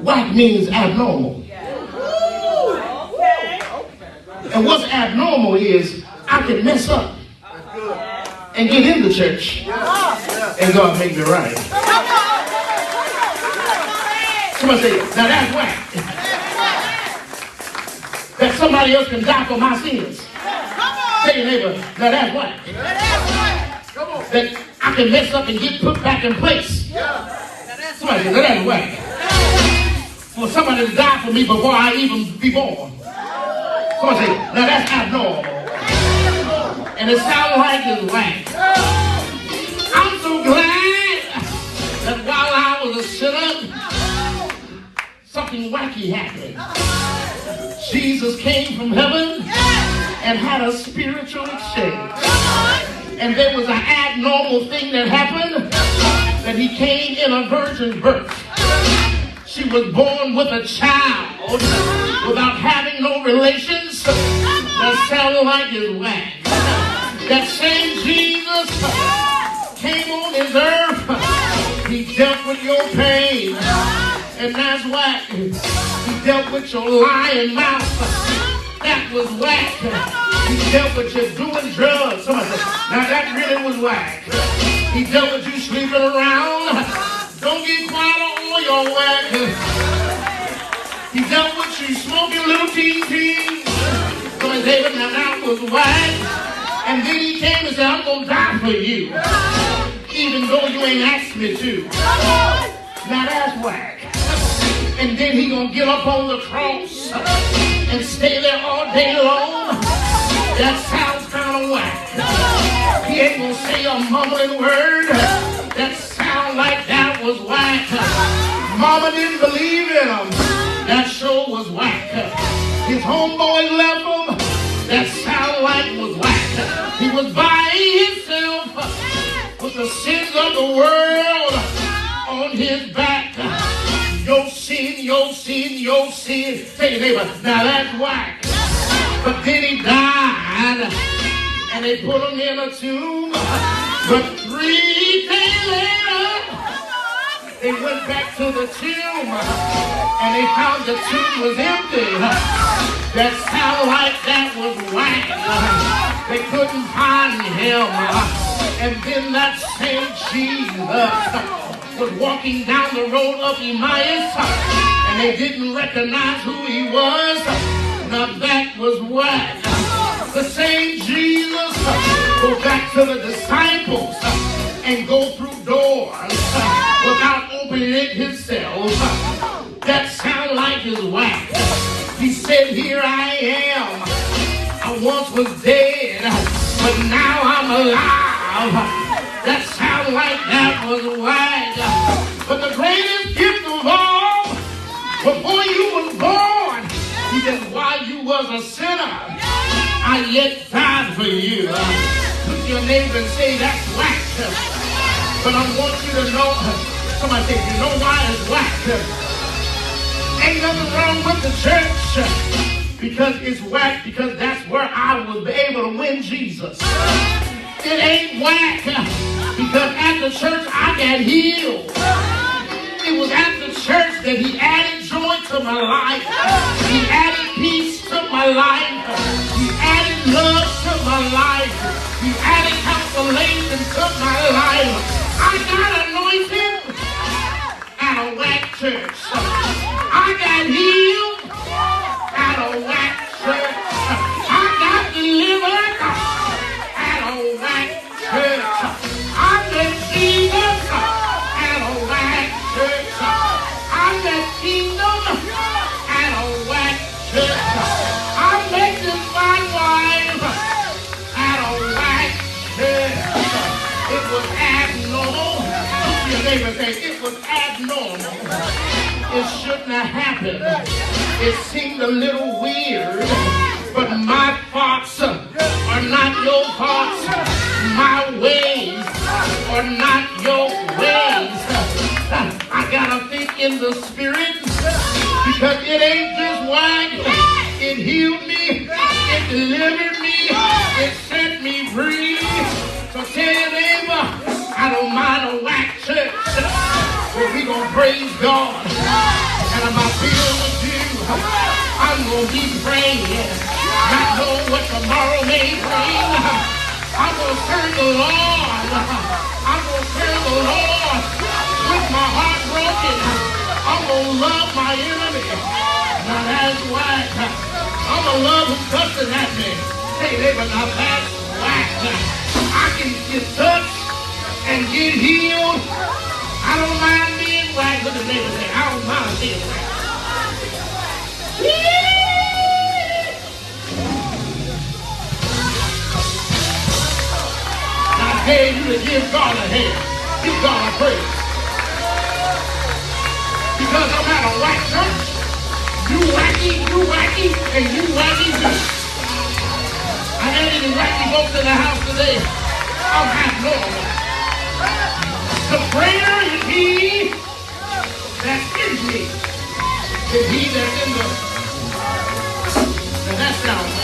Whack means abnormal. And what's abnormal is I can mess up and get in the church and God make me right. Somebody say, now that's whack. That somebody else can die for my sins. Tell your neighbor, now that's whack. That I can mess up and get put back in place. Somebody say, now that's whack. For somebody to die for me before I even be born. Somebody say, now that's abnormal. And it sounds like it's whack. I'm so glad that while I was a sinner, something wacky happened. Jesus came from heaven and had a spiritual exchange. And there was an abnormal thing that happened, that he came in a virgin birth. She was born with a child without having no relations. That sounded like it's whack. That same Jesus came on his earth. He dealt with your pain. And that's whack. He dealt with your lying mouth. That was whack. He dealt with you doing drugs. Somebody said, now that really was whack. He dealt with you sleeping around. Don't get quiet on your whack. He dealt with you smoking little teens. Somebody said, now that was whack. And then he came and said, I'm going to die for you. Even though you ain't asked me to. Now that's whack. And then he gonna get up on the cross and stay there all day long. That sounds kind of whack. He ain't gonna say a mumbling word. That sound like that was whack. Mama didn't believe in him. That sure was whack. His homeboy left him. That sound like was whack. He was by himself with the sins of the world on his back. Your sin, your sin, your sin. Tell your neighbor, now that's whack. But then he died, and they put him in a tomb. But 3 days later, they went back to the tomb, and they found the tomb was empty. That sounded like that was whack. They couldn't find him. And then that same Jesus was walking down the road of Emmaus, and they didn't recognize who he was. Now that was whack. The same Jesus go back to the disciples and go through doors without opening it himself. That sound like his whack. He said, here I am. I once was dead, but now I'm alive. That sound like that was whack. But the greatest gift of all, before you was born, he said, while you was a sinner, I yet died for you. Look your neighbor and say, that's whack. But I want you to know, somebody say, you know why it's whack? Ain't nothing wrong with the church, because it's whack, because that's where I was able to win Jesus. It ain't whack, because at the church I got healed. It was at the church that he added joy to my life. He added peace to my life. He added love to my life. He added consolation to my life. I got anointed at a whack church. I got healed at a whack church. I got delivered at a whack church. I met Jesus at a whack church. I met kingdom at a whack church. I met this fine wife at a whack church. It was abnormal. Your neighbor say, it was abnormal. It shouldn't have happened. It seemed a little weird, but my thoughts are not your thoughts. My ways are not your ways. I gotta think in the spirit, because it ain't just whack. It healed me. It delivered me. It set me free. So tell your neighbor, I don't mind a whack church, but we gonna praise God. and I'm filled with you. I'm going to be praying, not knowing what tomorrow may bring. I'm going to serve the Lord. I'm going to serve the Lord with my heart broken. I'm going to love my enemy. Now that's why I'm going to love who's cussing at me. Hey, neighbor, now that's why I can get touched and get healed. I don't mind being whacked. Look at the neighbor say, I don't mind being whacked. I dare you to give God a hand. Give God a praise. Because I'm at a white church. You wacky, and you wacky too. I had any wacky folks in the house today. I'm half normal. The greater is he that's in me than he that's in the. Now that sounds